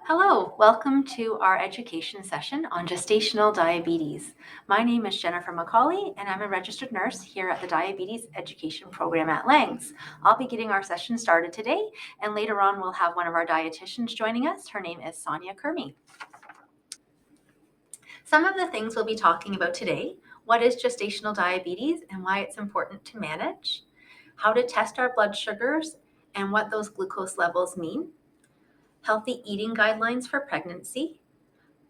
Hello, welcome to our education session on gestational diabetes. My name is Jennifer McCauley, and I'm a registered nurse here at the Diabetes Education Program at Langs. I'll be getting our session started today, and later on we'll have one of our dietitians joining us. Her name is Sonia Kermy. Some of the things we'll be talking about today: what is gestational diabetes and why it's important to manage, how to test our blood sugars and what those glucose levels mean, healthy eating guidelines for pregnancy,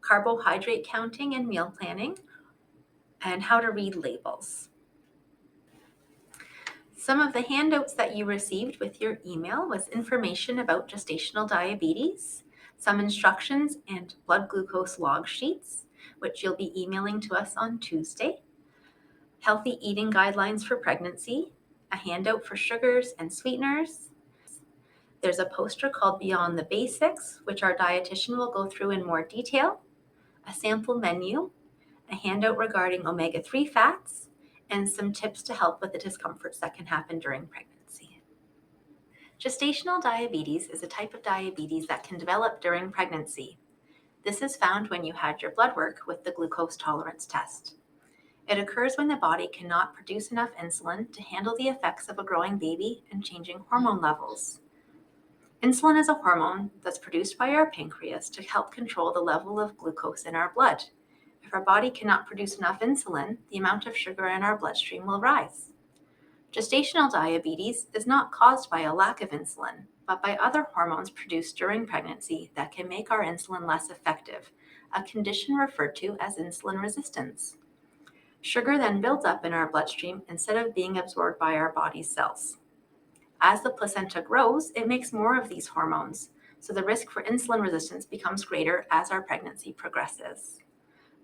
carbohydrate counting and meal planning, and how to read labels. Some of the handouts that you received with your email was information about gestational diabetes, some instructions and blood glucose log sheets, which you'll be emailing to us on Tuesday, healthy eating guidelines for pregnancy, a handout for sugars and sweeteners. There's a poster called Beyond the Basics, which our dietitian will go through in more detail, a sample menu, a handout regarding omega-3 fats, and some tips to help with the discomforts that can happen during pregnancy. Gestational diabetes is a type of diabetes that can develop during pregnancy. This is found when you had your blood work with the glucose tolerance test. It occurs when the body cannot produce enough insulin to handle the effects of a growing baby and changing hormone levels. Insulin is a hormone that's produced by our pancreas to help control the level of glucose in our blood. If our body cannot produce enough insulin, the amount of sugar in our bloodstream will rise. Gestational diabetes is not caused by a lack of insulin, but by other hormones produced during pregnancy that can make our insulin less effective, a condition referred to as insulin resistance. Sugar then builds up in our bloodstream instead of being absorbed by our body's cells. As the placenta grows, it makes more of these hormones, so the risk for insulin resistance becomes greater as our pregnancy progresses.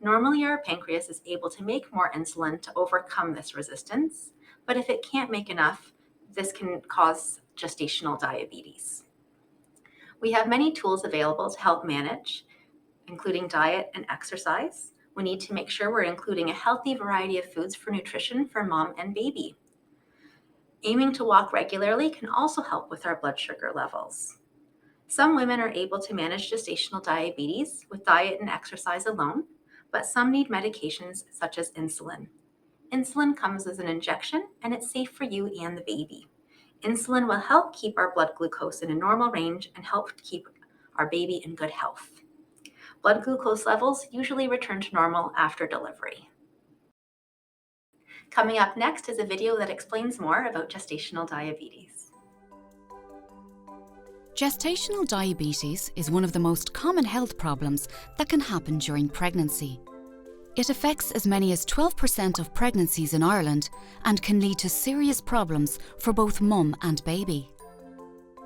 Normally, our pancreas is able to make more insulin to overcome this resistance, but if it can't make enough, this can cause gestational diabetes. We have many tools available to help manage, including diet and exercise. We need to make sure we're including a healthy variety of foods for nutrition for mom and baby. Aiming to walk regularly can also help with our blood sugar levels. Some women are able to manage gestational diabetes with diet and exercise alone, but some need medications such as insulin. Insulin comes as an injection, and it's safe for you and the baby. Insulin will help keep our blood glucose in a normal range and help keep our baby in good health. Blood glucose levels usually return to normal after delivery. Coming up next is a video that explains more about gestational diabetes. Gestational diabetes is one of the most common health problems that can happen during pregnancy. It affects as many as 12% of pregnancies in Ireland and can lead to serious problems for both mum and baby.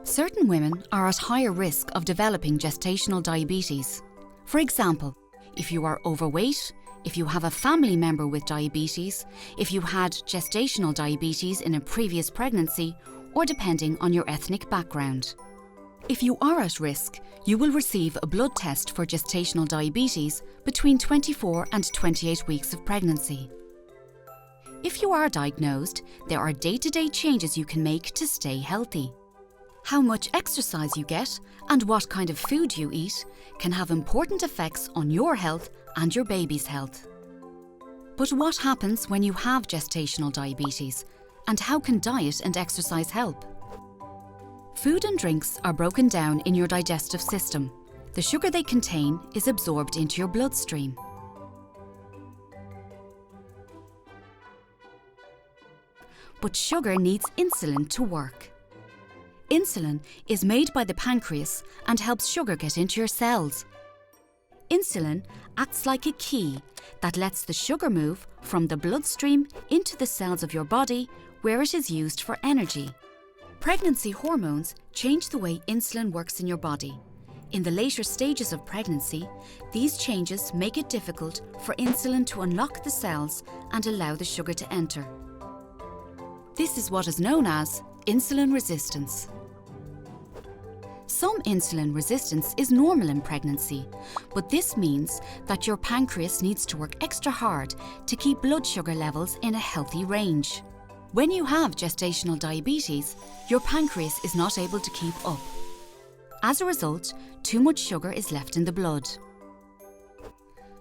Certain women are at higher risk of developing gestational diabetes. For example, if you are overweight, if you have a family member with diabetes, if you had gestational diabetes in a previous pregnancy, or depending on your ethnic background. If you are at risk, you will receive a blood test for gestational diabetes between 24 and 28 weeks of pregnancy. If you are diagnosed, there are day-to-day changes you can make to stay healthy. How much exercise you get and what kind of food you eat can have important effects on your health and your baby's health. But what happens when you have gestational diabetes, and how can diet and exercise help? Food and drinks are broken down in your digestive system. The sugar they contain is absorbed into your bloodstream. But sugar needs insulin to work. Insulin is made by the pancreas and helps sugar get into your cells. Insulin acts like a key that lets the sugar move from the bloodstream into the cells of your body, where it is used for energy. Pregnancy hormones change the way insulin works in your body. In the later stages of pregnancy, these changes make it difficult for insulin to unlock the cells and allow the sugar to enter. This is what is known as insulin resistance. Some insulin resistance is normal in pregnancy, but this means that your pancreas needs to work extra hard to keep blood sugar levels in a healthy range. When you have gestational diabetes, your pancreas is not able to keep up. As a result, too much sugar is left in the blood.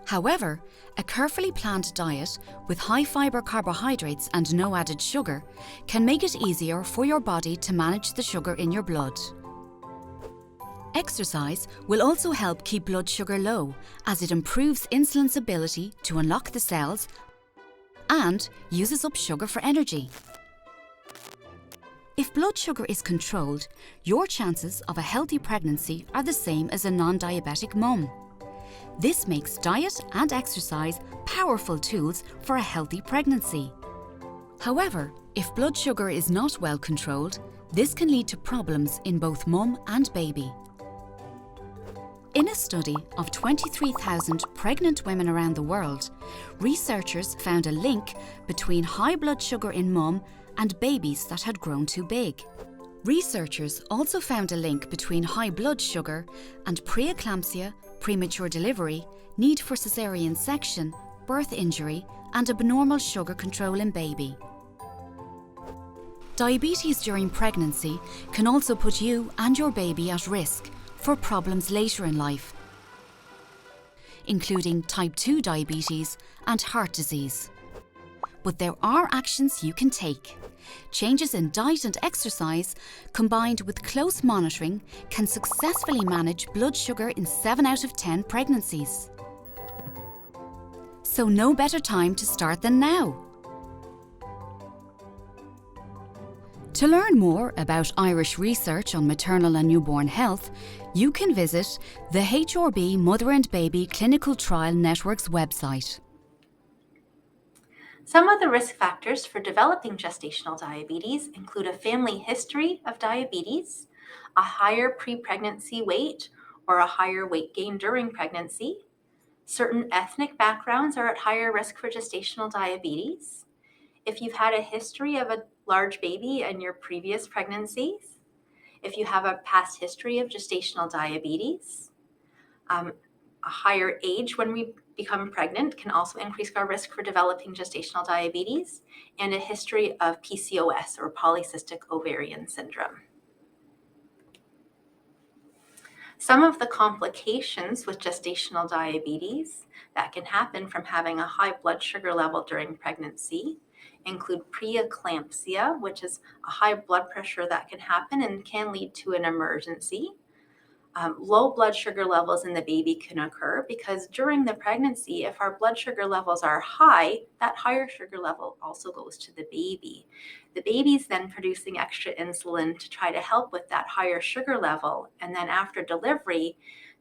However, a carefully planned diet with high-fibre carbohydrates and no added sugar can make it easier for your body to manage the sugar in your blood. Exercise will also help keep blood sugar low, as it improves insulin's ability to unlock the cells and uses up sugar for energy. If blood sugar is controlled, your chances of a healthy pregnancy are the same as a non-diabetic mum. This makes diet and exercise powerful tools for a healthy pregnancy. However, if blood sugar is not well controlled, this can lead to problems in both mum and baby. In a study of 23,000 pregnant women around the world, researchers found a link between high blood sugar in mum and babies that had grown too big. Researchers also found a link between high blood sugar and preeclampsia, premature delivery, need for caesarean section, birth injury, and abnormal sugar control in baby. Diabetes during pregnancy can also put you and your baby at risk for problems later in life, including type 2 diabetes and heart disease. But there are actions you can take. Changes in diet and exercise, combined with close monitoring, can successfully manage blood sugar in 7 out of 10 pregnancies. So no better time to start than now. To learn more about Irish research on maternal and newborn health, you can visit the HRB Mother and Baby Clinical Trial Network's website. Some of the risk factors for developing gestational diabetes include a family history of diabetes, a higher pre-pregnancy weight or a higher weight gain during pregnancy. Certain ethnic backgrounds are at higher risk for gestational diabetes. If you've had a history of a large baby in your previous pregnancies, if you have a past history of gestational diabetes, a higher age when we become pregnant can also increase our risk for developing gestational diabetes, and a history of PCOS or polycystic ovarian syndrome. Some of the complications with gestational diabetes that can happen from having a high blood sugar level during pregnancy include preeclampsia, which is a high blood pressure that can happen and can lead to an emergency. Low blood sugar levels in the baby can occur because during the pregnancy, if our blood sugar levels are high, that higher sugar level also goes to the baby. The baby's then producing extra insulin to try to help with that higher sugar level. And then after delivery,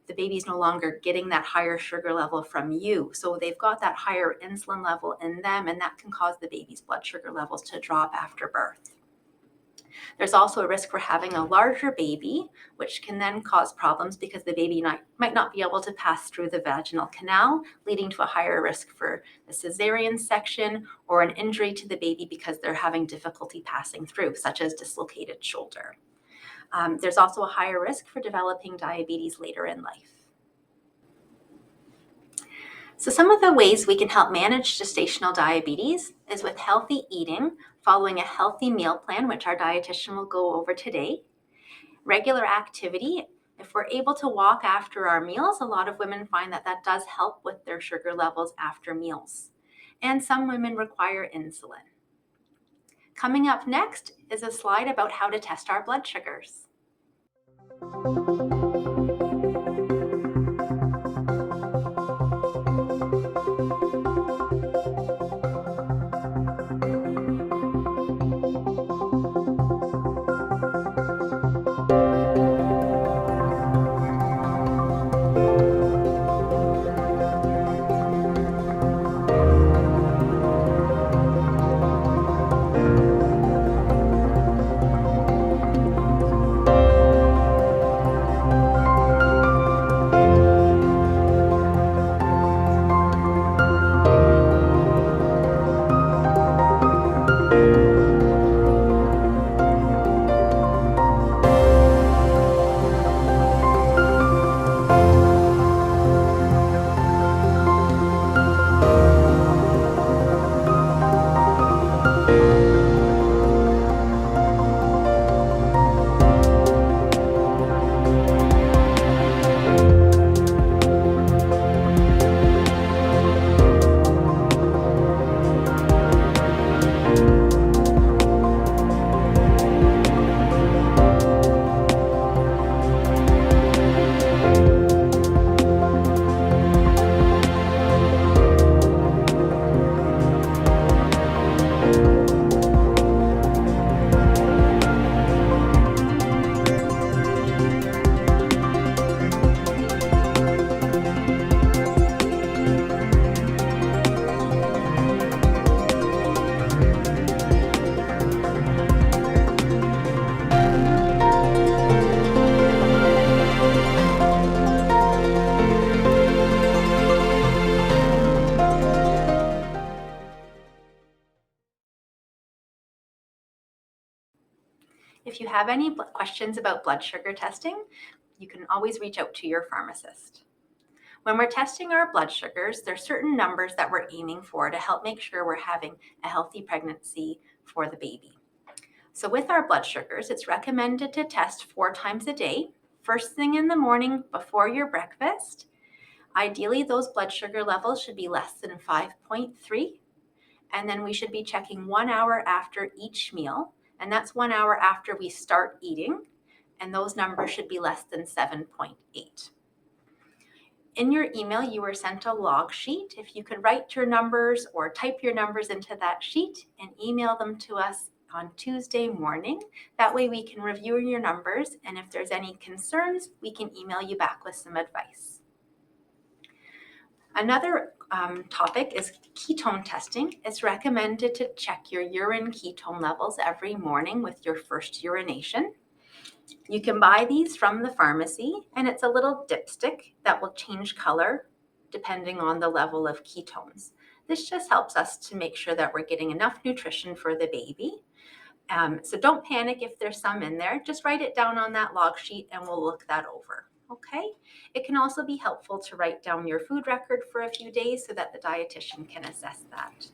the baby's no longer getting that higher sugar level from you. So they've got that higher insulin level in them, and that can cause the baby's blood sugar levels to drop after birth. There's also a risk for having a larger baby, which can then cause problems because the baby might not be able to pass through the vaginal canal, leading to a higher risk for the cesarean section or an injury to the baby because they're having difficulty passing through, such as dislocated shoulder. There's also a higher risk for developing diabetes later in life. So some of the ways we can help manage gestational diabetes is with healthy eating, following a healthy meal plan, which our dietitian will go over today. Regular activity. If we're able to walk after our meals, a lot of women find that that does help with their sugar levels after meals. And some women require insulin. Coming up next is a slide about how to test our blood sugars. have any questions about blood sugar testing, you can always reach out to your pharmacist. When we're testing our blood sugars, there's certain numbers that we're aiming for to help make sure we're having a healthy pregnancy for the baby. So with our blood sugars, it's recommended to test 4 times a day, first thing in the morning before your breakfast. Ideally, those blood sugar levels should be less than 5.3, and then we should be checking 1 hour after each meal, and that's 1 hour after we start eating, and those numbers should be less than 7.8. In your email, you were sent a log sheet. If you could write your numbers or type your numbers into that sheet and email them to us on Tuesday morning, that way we can review your numbers, and if there's any concerns, we can email you back with some advice. Another topic is ketone testing. It's recommended to check your urine ketone levels every morning with your first urination. You can buy these from the pharmacy, and it's a little dipstick that will change color depending on the level of ketones. This just helps us to make sure that we're getting enough nutrition for the baby. So don't panic if there's some in there. Just write it down on that log sheet and we'll look that over. Okay? It can also be helpful to write down your food record for a few days so that the dietitian can assess that.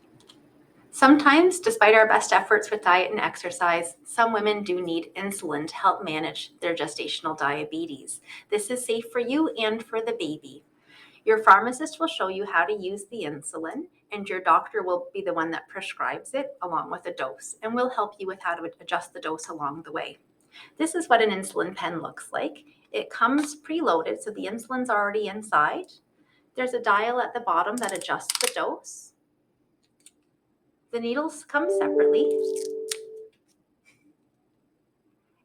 Sometimes, despite our best efforts with diet and exercise, some women do need insulin to help manage their gestational diabetes. This is safe for you and for the baby. Your pharmacist will show you how to use the insulin, and your doctor will be the one that prescribes it along with a dose, and will help you with how to adjust the dose along the way. This is what an insulin pen looks like. It comes preloaded, so the insulin's already inside. There's a dial at the bottom that adjusts the dose. The needles come separately,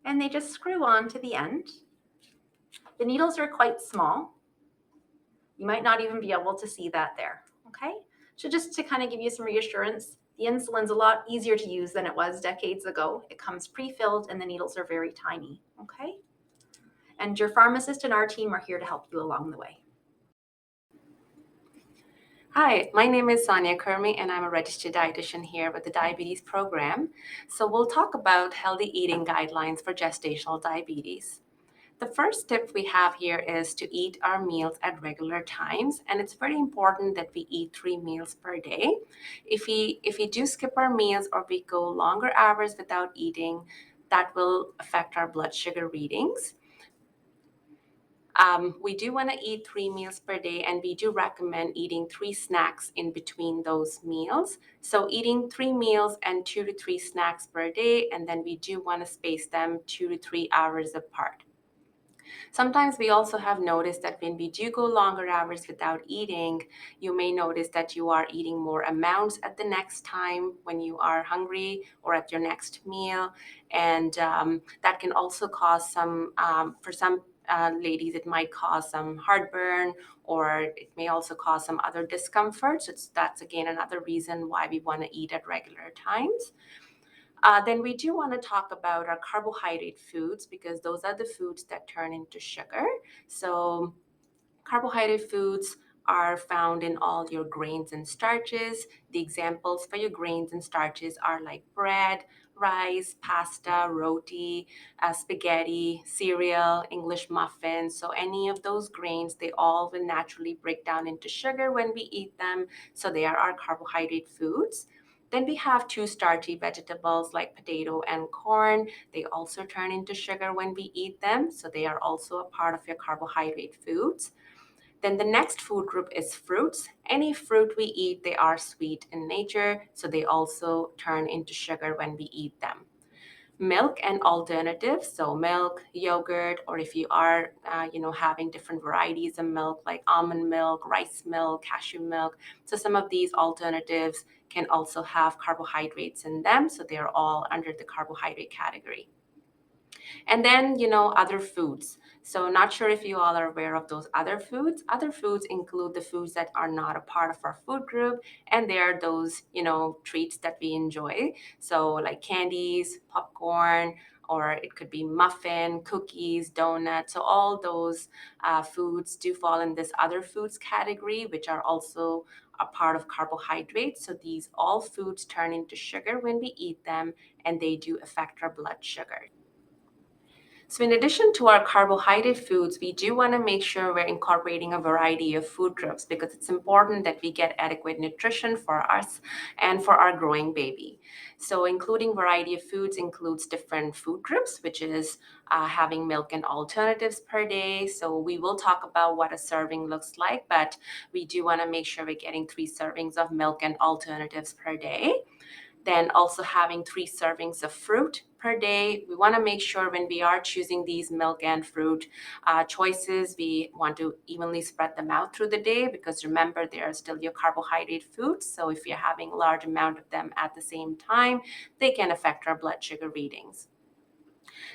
and they just screw on to the end. The needles are quite small. You might not even be able to see that there, okay? So just to kind of give you some reassurance, the insulin's a lot easier to use than it was decades ago. It comes pre-filled and the needles are very tiny, okay? And your pharmacist and our team are here to help you along the way. Hi, my name is Sonia Kermi, and I'm a registered dietitian here with the diabetes program. So we'll talk about healthy eating guidelines for gestational diabetes. The first tip we have here is to eat our meals at regular times, and it's very important that we eat 3 meals per day. If we do skip our meals or we go longer hours without eating, that will affect our blood sugar readings. We do want to eat 3 meals per day, and we do recommend eating 3 snacks in between those meals. So eating 3 meals and 2 to 3 snacks per day, and then we do want to space them 2 to 3 hours apart. Sometimes we also have noticed that when we do go longer hours without eating, you may notice that you are eating more amounts at the next time when you are hungry or at your next meal. And that can also cause some, for some ladies, it might cause some heartburn, or it may also cause some other discomfort. So that's again another reason why we want to eat at regular times. Then we do want to talk about our carbohydrate foods, because those are the foods that turn into sugar. So carbohydrate foods are found in all your grains and starches. The examples for your grains and starches are like bread, rice, pasta, roti, spaghetti, cereal, English muffins. So any of those grains, they all will naturally break down into sugar when we eat them. So they are our carbohydrate foods. Then we have 2 starchy vegetables like potato and corn. They also turn into sugar when we eat them, so they are also a part of your carbohydrate foods. Then the next food group is fruits. Any fruit we eat, they are sweet in nature, so they also turn into sugar when we eat them. Milk and alternatives, so milk, yogurt, or if you are having different varieties of milk like almond milk, rice milk, cashew milk, so some of these alternatives can also have carbohydrates in them, so they're all under the carbohydrate category. And then, other foods. So not sure if you all are aware of those other foods. Other foods include the foods that are not a part of our food group, and they are those, treats that we enjoy. So like candies, popcorn, or it could be muffin, cookies, donuts. So all those foods do fall in this other foods category, which are also a part of carbohydrates. So these all foods turn into sugar when we eat them, and they do affect our blood sugar. So in addition to our carbohydrate foods, we do want to make sure we're incorporating a variety of food groups because it's important that we get adequate nutrition for us and for our growing baby. So including variety of foods includes different food groups, which is having milk and alternatives per day. So we will talk about what a serving looks like, but we do want to make sure we're getting 3 servings of milk and alternatives per day. Then also having 3 servings of fruit per day. We want to make sure when we are choosing these milk and fruit choices, we want to evenly spread them out through the day because remember, they are still your carbohydrate foods. So if you're having a large amount of them at the same time, they can affect our blood sugar readings.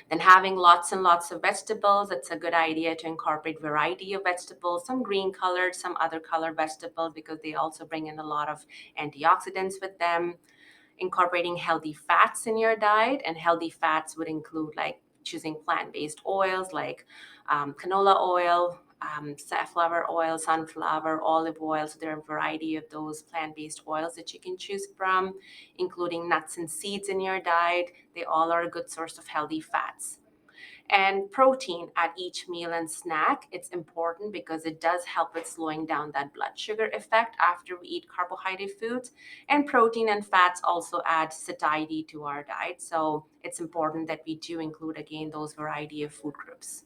Then having lots and lots of vegetables, it's a good idea to incorporate variety of vegetables, some green colored, some other colored vegetables because they also bring in a lot of antioxidants with them. Incorporating healthy fats in your diet, and healthy fats would include like choosing plant-based oils like canola oil, safflower oil, sunflower, olive oil. So there are a variety of those plant-based oils that you can choose from, including nuts and seeds in your diet. They all are a good source of healthy fats. And protein at each meal and snack, it's important because it does help with slowing down that blood sugar effect after we eat carbohydrate foods. And protein and fats also add satiety to our diet. So it's important that we do include, again, those variety of food groups.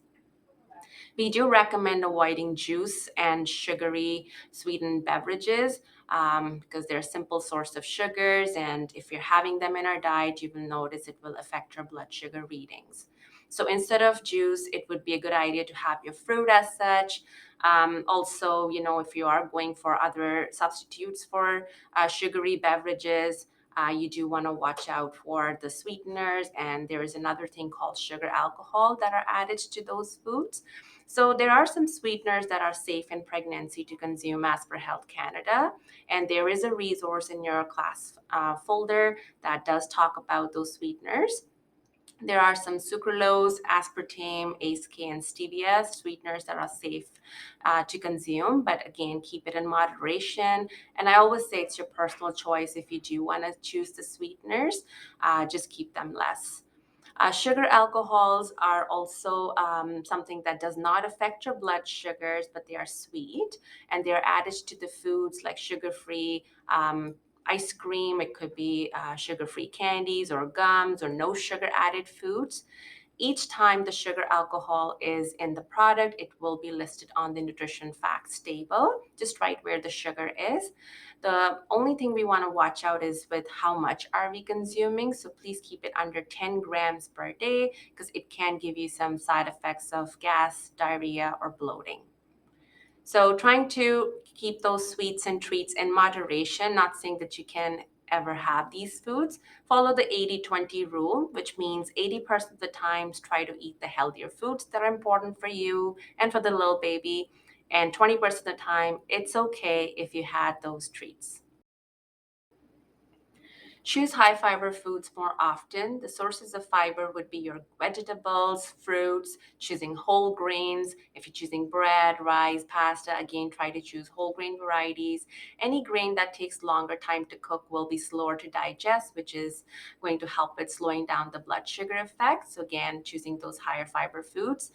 We do recommend avoiding juice and sugary sweetened beverages because they're a simple source of sugars. And if you're having them in our diet, you will notice it will affect your blood sugar readings. So instead of juice, it would be a good idea to have your fruit as such. Also, if you are going for other substitutes for sugary beverages, you do want to watch out for the sweeteners. And there is another thing called sugar alcohol that are added to those foods. So there are some sweeteners that are safe in pregnancy to consume as per Health Canada. And there is a resource in your class folder that does talk about those sweeteners. There are some sucralose, aspartame, ACE-K, and stevia sweeteners that are safe to consume, but again, keep it in moderation. And I always say it's your personal choice. If you do want to choose the sweeteners, just keep them less. Sugar alcohols are also something that does not affect your blood sugars, but they are sweet and they're added to the foods like sugar-free ice cream. It could be sugar-free candies or gums or no sugar added foods. Each time the sugar alcohol is in the product, it will be listed on the nutrition facts table, just right where the sugar is. The only thing we want to watch out is with how much are we consuming. So please keep it under 10 grams per day because it can give you some side effects of gas, diarrhea, or bloating. So trying to keep those sweets and treats in moderation, not saying that you can ever have these foods. Follow the 80-20 rule, which means 80% of the times try to eat the healthier foods that are important for you and for the little baby. And 20% of the time, it's okay if you had those treats. Choose high fiber foods more often. The sources of fiber would be your vegetables, fruits, choosing whole grains. If you're choosing bread, rice, pasta, again, try to choose whole grain varieties. Any grain that takes longer time to cook will be slower to digest, which is going to help with slowing down the blood sugar effect. So again, choosing those higher fiber foods.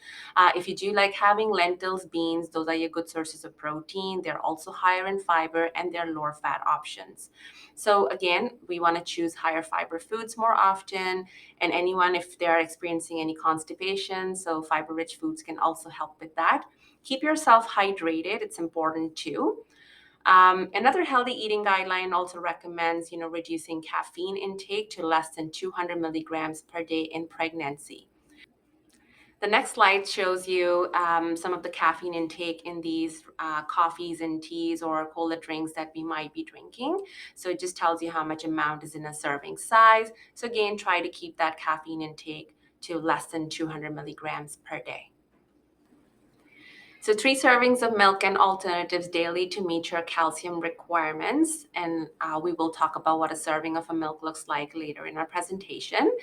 If you do like having lentils, beans, those are your good sources of protein. They're also higher in fiber and they're lower fat options. So again, we want to choose higher fiber foods more often. And anyone, if they're experiencing any constipation, so fiber-rich foods can also help with that. Keep yourself hydrated. It's important too. Another healthy eating guideline also recommends, reducing caffeine intake to less than 200 milligrams per day in pregnancy. The next slide shows you some of the caffeine intake in these coffees and teas or cola drinks that we might be drinking. So it just tells you how much amount is in a serving size. So again, try to keep that caffeine intake to less than 200 milligrams per day. So 3 servings of milk and alternatives daily to meet your calcium requirements. And we will talk about what a serving of a milk looks like later in our presentation.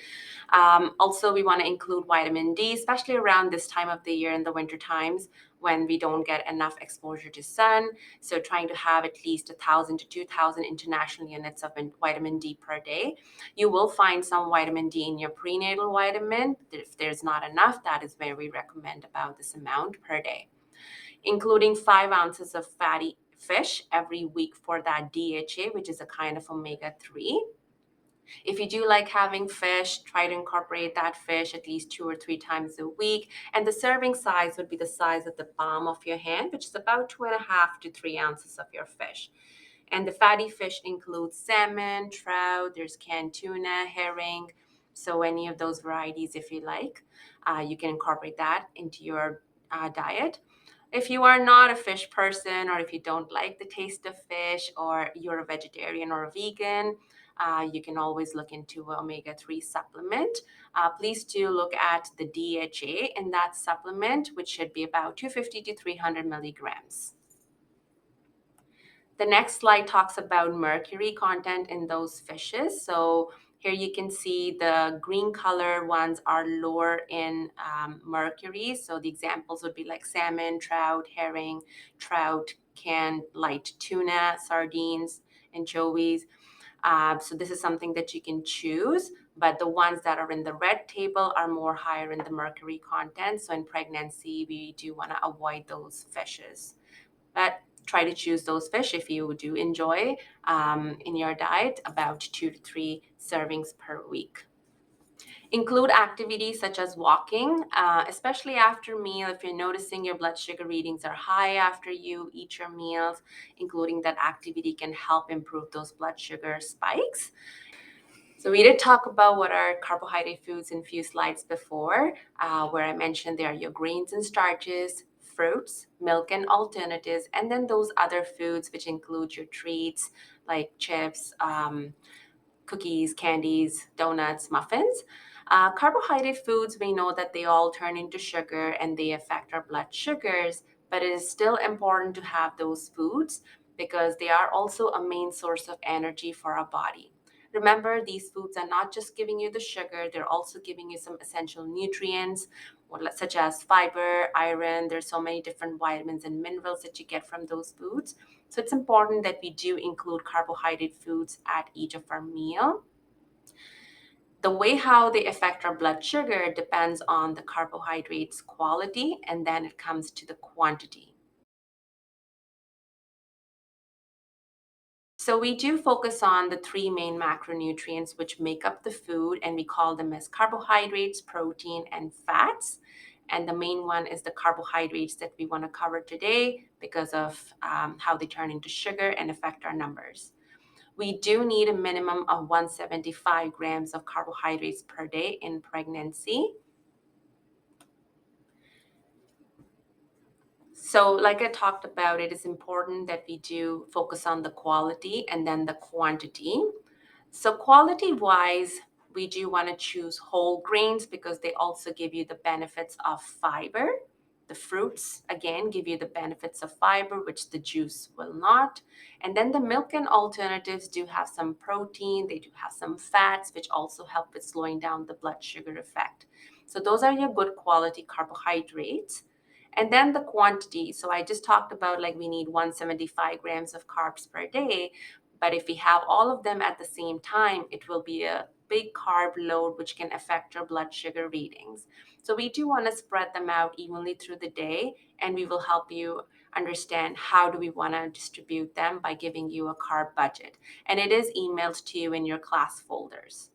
Also, we want to include vitamin D, especially around this time of the year in the winter times. when we don't get enough exposure to sun. So trying to have at least 1,000 to 2,000 international units of vitamin D per day. You will find some vitamin D in your prenatal vitamin. If there's not enough, that is where we recommend about this amount per day, including 5 ounces of fatty fish every week for that DHA, which is a kind of omega-3. If you do like having fish, try to incorporate that fish at least 2 or 3 times a week. And the serving size would be the size of the palm of your hand, which is about 2.5 to 3 ounces of your fish. And the fatty fish includes salmon, trout, there's canned tuna, herring. So any of those varieties, if you like, you can incorporate that into your diet. If you are not a fish person, or if you don't like the taste of fish, or you're a vegetarian or a vegan, you can always look into an omega-3 supplement. Please do look at the DHA in that supplement, which should be about 250 to 300 milligrams. The next slide talks about mercury content in those fishes. So here you can see the green color ones are lower in mercury. So the examples would be like salmon, trout, herring, trout, canned light tuna, sardines, anchovies. So this is something that you can choose, but the ones that are in the red table are more higher in the mercury content. So in pregnancy, we do want to avoid those fishes. But try to choose those fish if you do enjoy in your diet, about 2 to 3 servings per week. Include activities such as walking, especially after meal. If you're noticing your blood sugar readings are high after you eat your meals, including that activity can help improve those blood sugar spikes. So we did talk about what are carbohydrate foods in a few slides before, where I mentioned there are your grains and starches, fruits, milk and alternatives, and then those other foods, which include your treats like chips, cookies, candies, donuts, muffins. Carbohydrate foods, we know that they all turn into sugar and they affect our blood sugars, but it is still important to have those foods because they are also a main source of energy for our body. Remember, these foods are not just giving you the sugar, they're also giving you some essential nutrients, such as fiber, iron. There's so many different vitamins and minerals that you get from those foods. So it's important that we do include carbohydrate foods at each of our meal. The way how they affect our blood sugar depends on the carbohydrates quality, and then it comes to the quantity. So we do focus on the 3 main macronutrients which make up the food, and we call them as carbohydrates, protein, and fats. And the main one is the carbohydrates that we want to cover today because of how they turn into sugar and affect our numbers. We do need a minimum of 175 grams of carbohydrates per day in pregnancy. So like I talked about, it is important that we do focus on the quality and then the quantity. So quality wise, we do want to choose whole grains because they also give you the benefits of fiber. The fruits, again, give you the benefits of fiber, which the juice will not. And then the milk and alternatives do have some protein, they do have some fats, which also help with slowing down the blood sugar effect. So those are your good quality carbohydrates. And then the quantity. So I just talked about like we need 175 grams of carbs per day. But if we have all of them at the same time, it will be a big carb load, which can affect your blood sugar readings. So we do want to spread them out evenly through the day, and we will help you understand how do we want to distribute them by giving you a carb budget. And it is emailed to you in your class folders.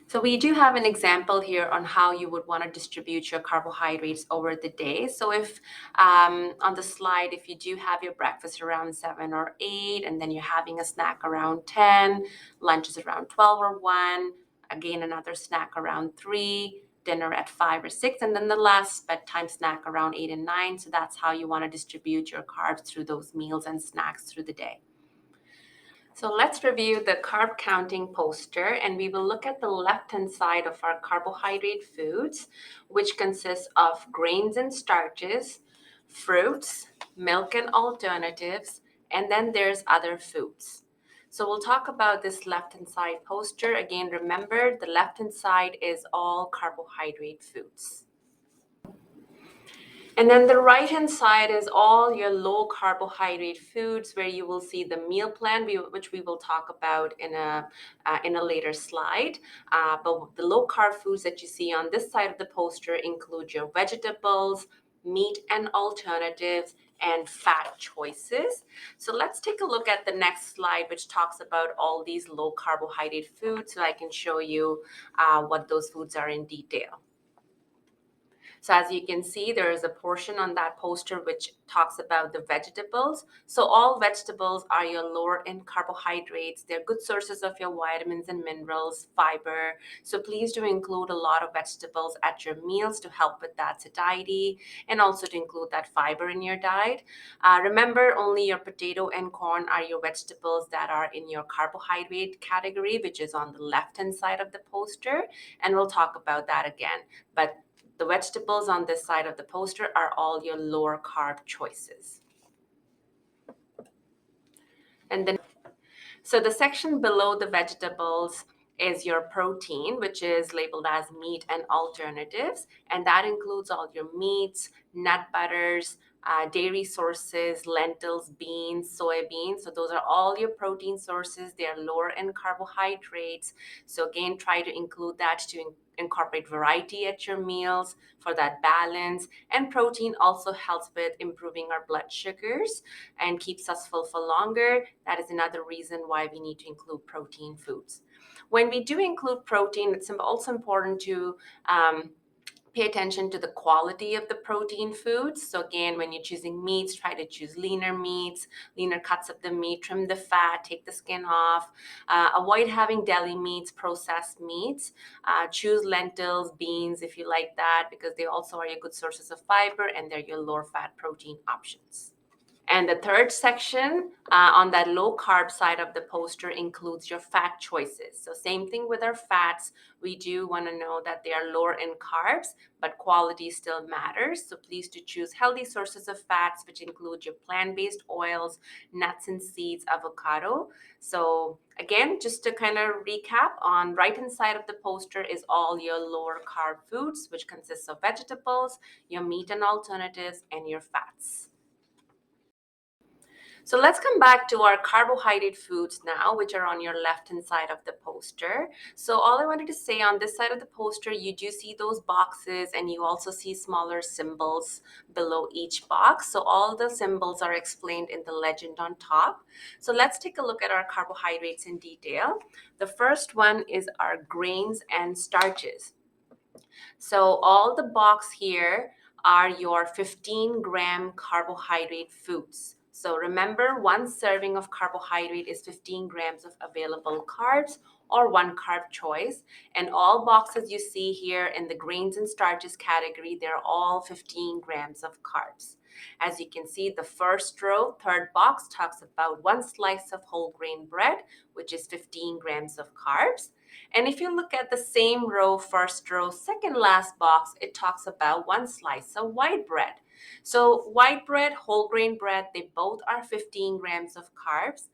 So we do have an example here on how you would want to distribute your carbohydrates over the day. So if on the slide, if you do have your breakfast around 7 or 8, and then you're having a snack around 10, lunch is around 12 or 1, again, another snack around 3, dinner at 5 or 6, and then the last bedtime snack around 8 and 9. So that's how you want to distribute your carbs through those meals and snacks through the day. So let's review the carb counting poster, and we will look at the left-hand side of our carbohydrate foods, which consists of grains and starches, fruits, milk and alternatives, and then there's other foods. So we'll talk about this left-hand side poster. Again, remember the left-hand side is all carbohydrate foods. And then the right-hand side is all your low carbohydrate foods, where you will see the meal plan, which we will talk about in a later slide. But the low carb foods that you see on this side of the poster include your vegetables, meat and alternatives, and fat choices. So let's take a look at the next slide, which talks about all these low carbohydrate foods, so I can show you what those foods are in detail. So as you can see, there is a portion on that poster which talks about the vegetables. So all vegetables are your lower in carbohydrates. They're good sources of your vitamins and minerals, fiber. So please do include a lot of vegetables at your meals to help with that satiety, and also to include that fiber in your diet. Remember, only your potato and corn are your vegetables that are in your carbohydrate category, which is on the left-hand side of the poster. And we'll talk about that again. But the vegetables on this side of the poster are all your lower carb choices. And then, so the section below the vegetables is your protein, which is labeled as meat and alternatives. And that includes all your meats, nut butters, dairy sources, lentils, beans, soybeans. So those are all your protein sources. They are lower in carbohydrates. So again, try to include that to incorporate variety at your meals for that balance. And protein also helps with improving our blood sugars and keeps us full for longer. That is another reason why we need to include protein foods. When we do include protein, it's also important to pay attention to the quality of the protein foods. So again, when you're choosing meats, try to choose leaner meats, leaner cuts of the meat, trim the fat, take the skin off. Avoid having deli meats, processed meats. Choose lentils, beans if you like that, because they also are your good sources of fiber and they're your lower fat protein options. And the third section on that low carb side of the poster includes your fat choices. So same thing with our fats. We do want to know that they are lower in carbs, but quality still matters. So please do choose healthy sources of fats, which include your plant-based oils, nuts and seeds, avocado. So again, just to kind of recap, on right-hand side of the poster is all your lower carb foods, which consists of vegetables, your meat and alternatives, and your fats. So let's come back to our carbohydrate foods now, which are on your left-hand side of the poster. So all I wanted to say, on this side of the poster, you do see those boxes and you also see smaller symbols below each box. So all the symbols are explained in the legend on top. So let's take a look at our carbohydrates in detail. The first one is our grains and starches. So all the box here are your 15-gram carbohydrate foods. So remember, one serving of carbohydrate is 15 grams of available carbs, or one carb choice. And all boxes you see here in the grains and starches category, they're all 15 grams of carbs. As you can see, the first row, third box, talks about one slice of whole grain bread, which is 15 grams of carbs. And if you look at the same row, first row, second last box, it talks about one slice of white bread. So white bread, whole grain bread, they both are 15 grams of carbs,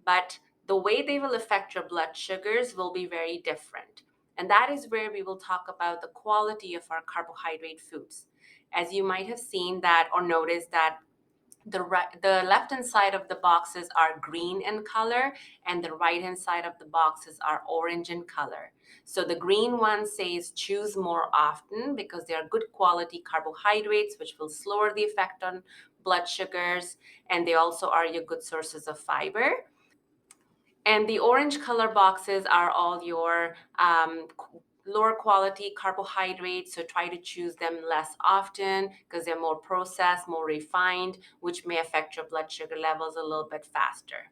but the way they will affect your blood sugars will be very different. And that is where we will talk about the quality of our carbohydrate foods. As you might have seen that or noticed that the left hand side of the boxes are green in color and the right hand side of the boxes are orange in color. So the green one says choose more often because they are good quality carbohydrates, which will slower the effect on blood sugars, and they also are your good sources of fiber. And the orange color boxes are all your lower quality carbohydrates, so try to choose them less often because they're more processed, more refined, which may affect your blood sugar levels a little bit faster.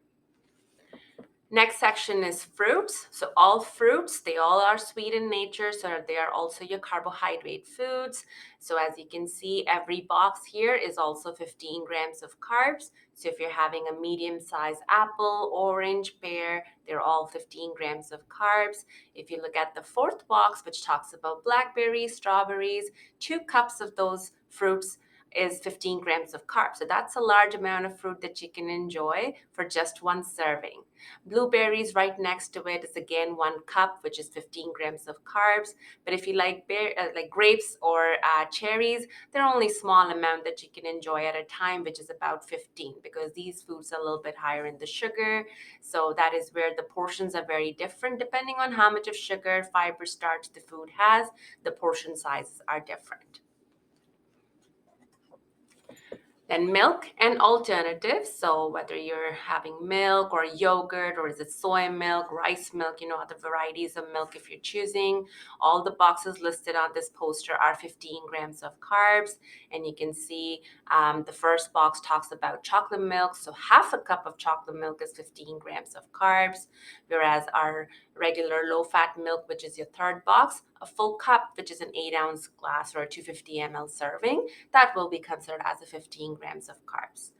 Next section is fruits. So all fruits, they all are sweet in nature, so they are also your carbohydrate foods. So as you can see, every box here is also 15 grams of carbs. So if you're having a medium-sized apple, orange, pear, they're all 15 grams of carbs. If you look at the fourth box, which talks about blackberries, strawberries, 2 cups of those fruits is 15 grams of carbs. So that's a large amount of fruit that you can enjoy for just one serving. Blueberries right next to it is again 1 cup, which is 15 grams of carbs. But if you like grapes or cherries, they're only small amount that you can enjoy at a time, which is about 15, because these foods are a little bit higher in the sugar. So that is where the portions are very different. Depending on how much of sugar, fiber, starch the food has, the portion sizes are different. Then milk and alternatives. So whether you're having milk or yogurt, or is it soy milk, rice milk, other varieties of milk if you're choosing, all the boxes listed on this poster are 15 grams of carbs. And you can see the first box talks about chocolate milk. So half a cup of chocolate milk is 15 grams of carbs, whereas our regular low-fat milk, which is your third box, a full cup, which is an 8-ounce glass or a 250 ml serving, that will be considered as a 15 grams of carbs.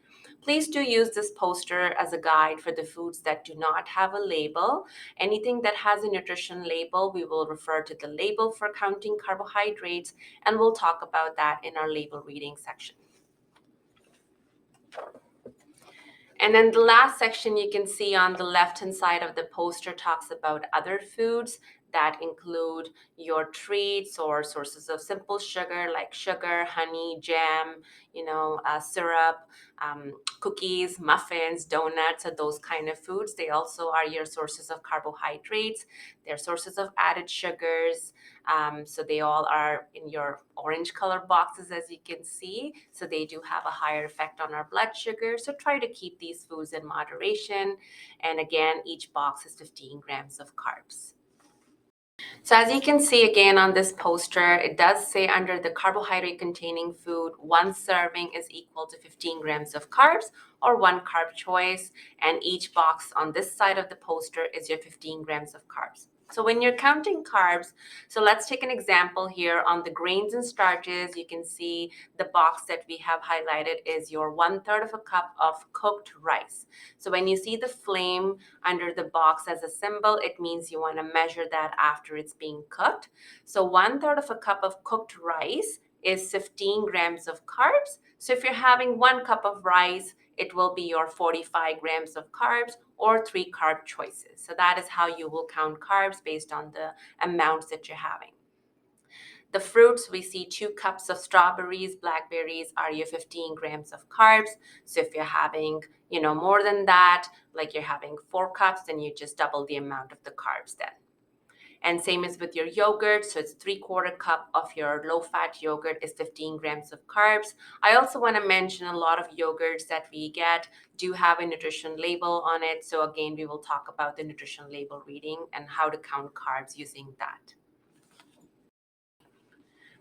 Please do use this poster as a guide for the foods that do not have a label. Anything that has a nutrition label, we will refer to the label for counting carbohydrates, and we'll talk about that in our label reading section. And then the last section you can see on the left-hand side of the poster talks about other foods that include your treats or sources of simple sugar like sugar, honey, jam, syrup, cookies, muffins, donuts, or those kind of foods. They also are your sources of carbohydrates. They're sources of added sugars. So they all are in your orange color boxes, as you can see. So they do have a higher effect on our blood sugar. So try to keep these foods in moderation. And again, each box is 15 grams of carbs. So as you can see again on this poster, it does say under the carbohydrate containing food, 1 serving is equal to 15 grams of carbs, or 1 carb choice. And each box on this side of the poster is your 15 grams of carbs. So when you're counting carbs, so let's take an example here on the grains and starches. You can see the box that we have highlighted is your 1/3 of a cup of cooked rice. So when you see the flame under the box as a symbol, it means you want to measure that after it's being cooked. So 1/3 of a cup of cooked rice is 15 grams of carbs. So if you're having 1 cup of rice, it will be your 45 grams of carbs, or 3 carb choices. So that is how you will count carbs based on the amounts that you're having. The fruits, we see 2 cups of strawberries, blackberries are your 15 grams of carbs. So if you're having, more than that, like you're having 4 cups, then you just double the amount of the carbs then. And same as with your yogurt. So it's 3/4 cup of your low-fat yogurt is 15 grams of carbs. I also want to mention a lot of yogurts that we get do have a nutrition label on it. So again, we will talk about the nutrition label reading and how to count carbs using that.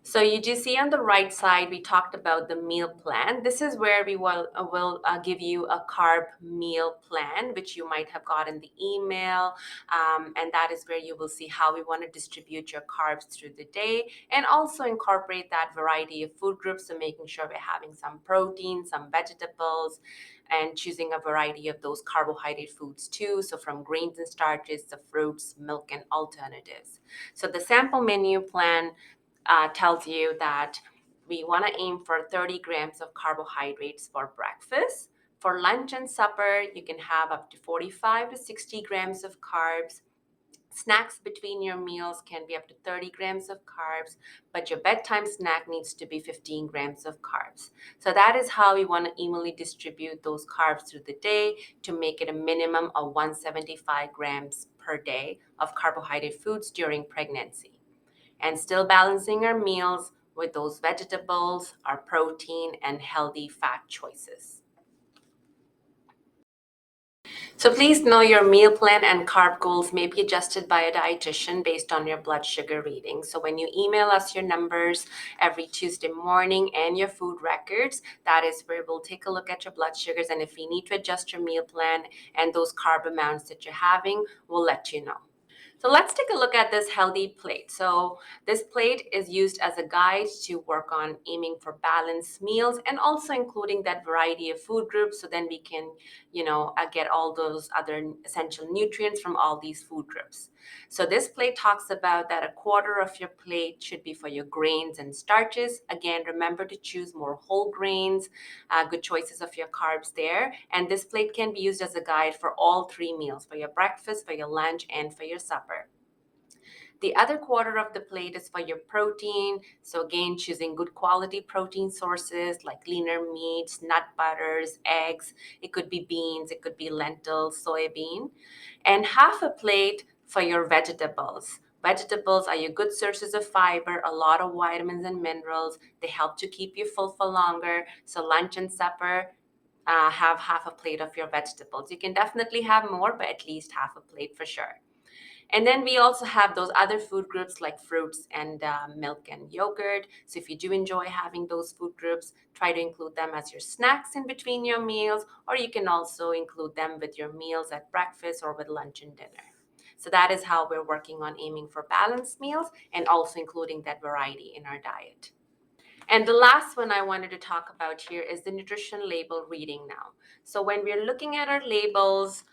So you do see on the right side, we talked about the meal plan. This is where we will give you a carb meal plan, which you might have got in the email. And that is where you will see how we want to distribute your carbs through the day, and also incorporate that variety of food groups. So making sure we're having some protein, some vegetables, and choosing a variety of those carbohydrate foods too. So from grains and starches, the fruits, milk, and alternatives. So the sample menu plan tells you that we want to aim for 30 grams of carbohydrates for breakfast. For lunch and supper, you can have up to 45 to 60 grams of carbs. Snacks between your meals can be up to 30 grams of carbs, but your bedtime snack needs to be 15 grams of carbs. So that is how we want to evenly distribute those carbs through the day to make it a minimum of 175 grams per day of carbohydrate foods during pregnancy, and still balancing our meals with those vegetables, our protein, and healthy fat choices. So please know your meal plan and carb goals may be adjusted by a dietitian based on your blood sugar reading. So when you email us your numbers every Tuesday morning and your food records, that is where we'll take a look at your blood sugars. And if we need to adjust your meal plan and those carb amounts that you're having, we'll let you know. So let's take a look at this healthy plate. So this plate is used as a guide to work on aiming for balanced meals, and also including that variety of food groups. So then we can, get all those other essential nutrients from all these food groups. So this plate talks about that a quarter of your plate should be for your grains and starches. Again, remember to choose more whole grains, good choices of your carbs there. And this plate can be used as a guide for all three meals, for your breakfast, for your lunch, and for your supper. The other quarter of the plate is for your protein. So again, choosing good quality protein sources like leaner meats, nut butters, eggs. It could be beans, it could be lentils, soybean. And half a plate for your vegetables. Vegetables are your good sources of fiber, a lot of vitamins and minerals. They help to keep you full for longer. So lunch and supper, have half a plate of your vegetables. You can definitely have more, but at least half a plate for sure. And then we also have those other food groups like fruits and milk and yogurt. So if you do enjoy having those food groups, try to include them as your snacks in between your meals, or you can also include them with your meals at breakfast or with lunch and dinner. So that is how we're working on aiming for balanced meals and also including that variety in our diet. And the last one I wanted to talk about here is the nutrition label reading now. So when we're looking at our labels,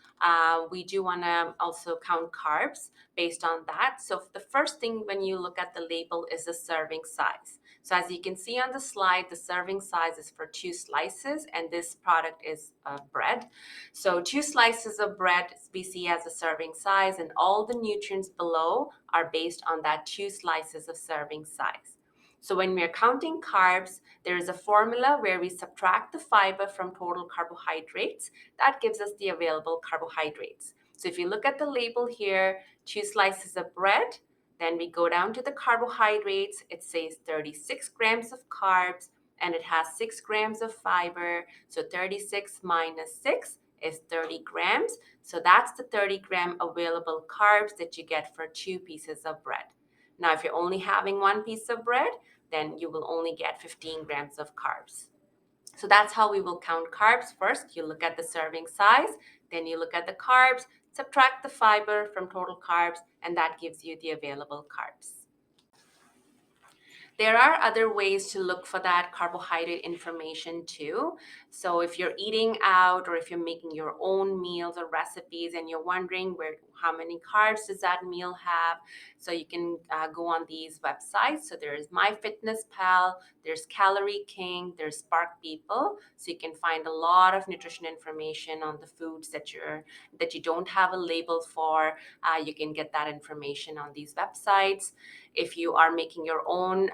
we do want to also count carbs based on that. So the first thing when you look at the label is the serving size. So as you can see on the slide, the serving size is for 2 slices, and this product is bread. So 2 slices of bread we see as a serving size, and all the nutrients below are based on that 2 slices of serving size. So when we're counting carbs, there is a formula where we subtract the fiber from total carbohydrates. That gives us the available carbohydrates. So if you look at the label here, 2 slices of bread, then we go down to the carbohydrates. It says 36 grams of carbs, and it has 6 grams of fiber. So 36 minus 6 is 30 grams. So that's the 30-gram available carbs that you get for 2 pieces of bread. Now, if you're only having 1 piece of bread, then you will only get 15 grams of carbs. So that's how we will count carbs. First, you look at the serving size, then you look at the carbs, subtract the fiber from total carbs, and that gives you the available carbs. There are other ways to look for that carbohydrate information too. So if you're eating out or if you're making your own meals or recipes and you're wondering how many carbs does that meal have, so you can go on these websites. So there's MyFitnessPal, there's Calorie King, there's Spark People. So you can find a lot of nutrition information on the foods that you don't have a label for. You can get that information on these websites. If you are making your own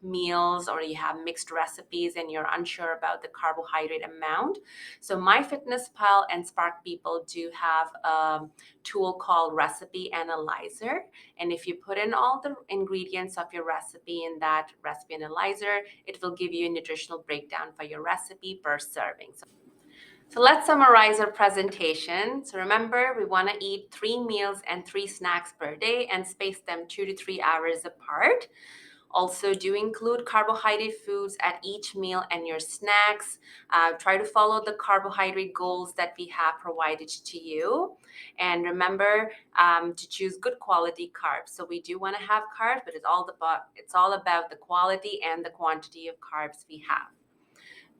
meals or you have mixed recipes and you're unsure about the carbohydrate amount, so MyFitnessPal and Spark People do have a tool called Recipe Analyzer. And if you put in all the ingredients of your recipe in that Recipe Analyzer, it will give you a nutritional breakdown for your recipe per serving. So let's summarize our presentation. So remember, we want to eat 3 meals and 3 snacks per day and space them 2 to 3 hours apart. Also, do include carbohydrate foods at each meal and your snacks. Try to follow the carbohydrate goals that we have provided to you. And remember to choose good quality carbs. So we do want to have carbs, but it's all about the quality and the quantity of carbs we have.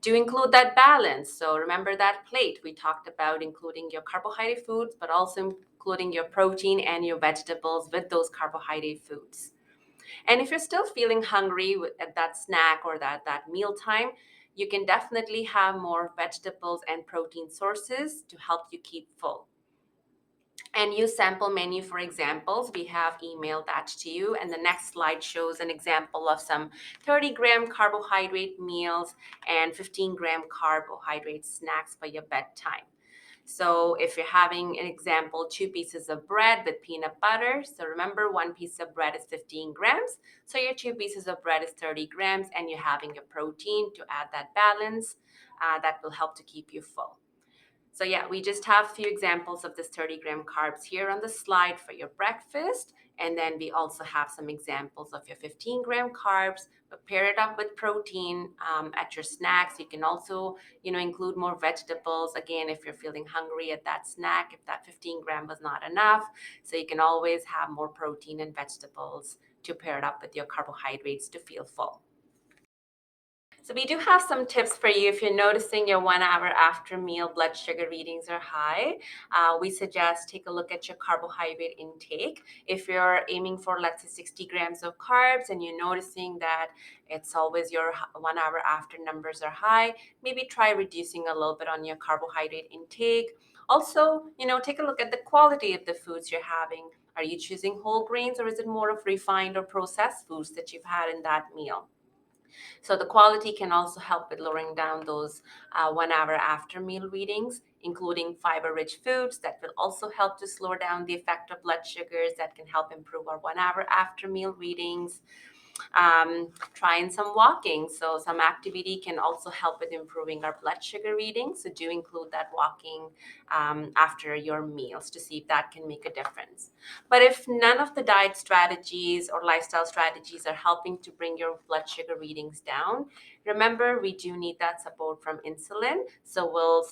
To include that balance. So remember that plate. We talked about including your carbohydrate foods, but also including your protein and your vegetables with those carbohydrate foods. And if you're still feeling hungry at that snack or that mealtime, you can definitely have more vegetables and protein sources to help you keep full. And use sample menu for examples. We have emailed that to you. And the next slide shows an example of some 30-gram carbohydrate meals and 15-gram carbohydrate snacks for your bedtime. So if you're having an example, 2 pieces of bread with peanut butter. So remember, 1 piece of bread is 15 grams. So your 2 pieces of bread is 30 grams, and you're having your protein to add that balance. That will help to keep you full. So yeah, we just have a few examples of this 30-gram carbs here on the slide for your breakfast. And then we also have some examples of your 15-gram carbs, but pair it up with protein at your snacks. You can also, include more vegetables. Again, if you're feeling hungry at that snack, if that 15-gram was not enough. So you can always have more protein and vegetables to pair it up with your carbohydrates to feel full. So we do have some tips for you if you're noticing your 1 hour after meal blood sugar readings are high. We suggest take a look at your carbohydrate intake. If you're aiming for, let's say, 60 grams of carbs and you're noticing that it's always your 1 hour after numbers are high, maybe try reducing a little bit on your carbohydrate intake. Also, take a look at the quality of the foods you're having. Are you choosing whole grains, or is it more of refined or processed foods that you've had in that meal? So the quality can also help with lowering down those 1 hour after meal readings, including fiber-rich foods that will also help to slow down the effect of blood sugars, that can help improve our 1 hour after meal readings. Trying some walking. So some activity can also help with improving our blood sugar readings. So do include that walking after your meals to see if that can make a difference. But if none of the diet strategies or lifestyle strategies are helping to bring your blood sugar readings down, remember, we do need that support from insulin. So we'll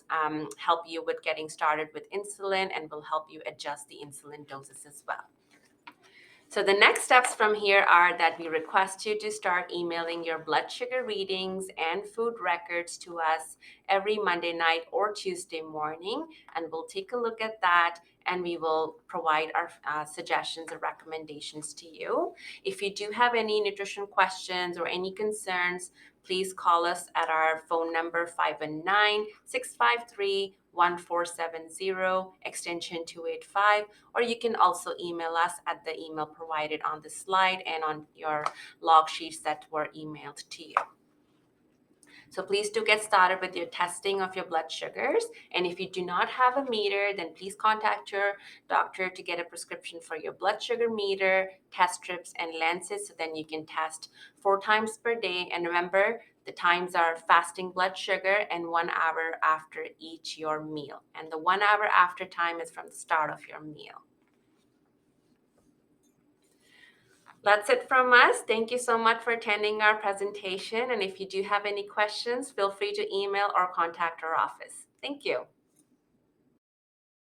help you with getting started with insulin, and we'll help you adjust the insulin doses as well. So the next steps from here are that we request you to start emailing your blood sugar readings and food records to us every Monday night or Tuesday morning, and we'll take a look at that, and we will provide our suggestions or recommendations to you. If you do have any nutrition questions or any concerns, please call us at our phone number 519-653-1470, extension 285, or you can also email us at the email provided on the slide and on your log sheets that were emailed to you. So please do get started with your testing of your blood sugars. And if you do not have a meter, then please contact your doctor to get a prescription for your blood sugar meter, test strips, and lenses, so then you can test 4 times per day. And remember, the times are fasting blood sugar and 1 hour after each your meal. And the 1 hour after time is from the start of your meal. That's it from us. Thank you so much for attending our presentation. And if you do have any questions, feel free to email or contact our office. Thank you.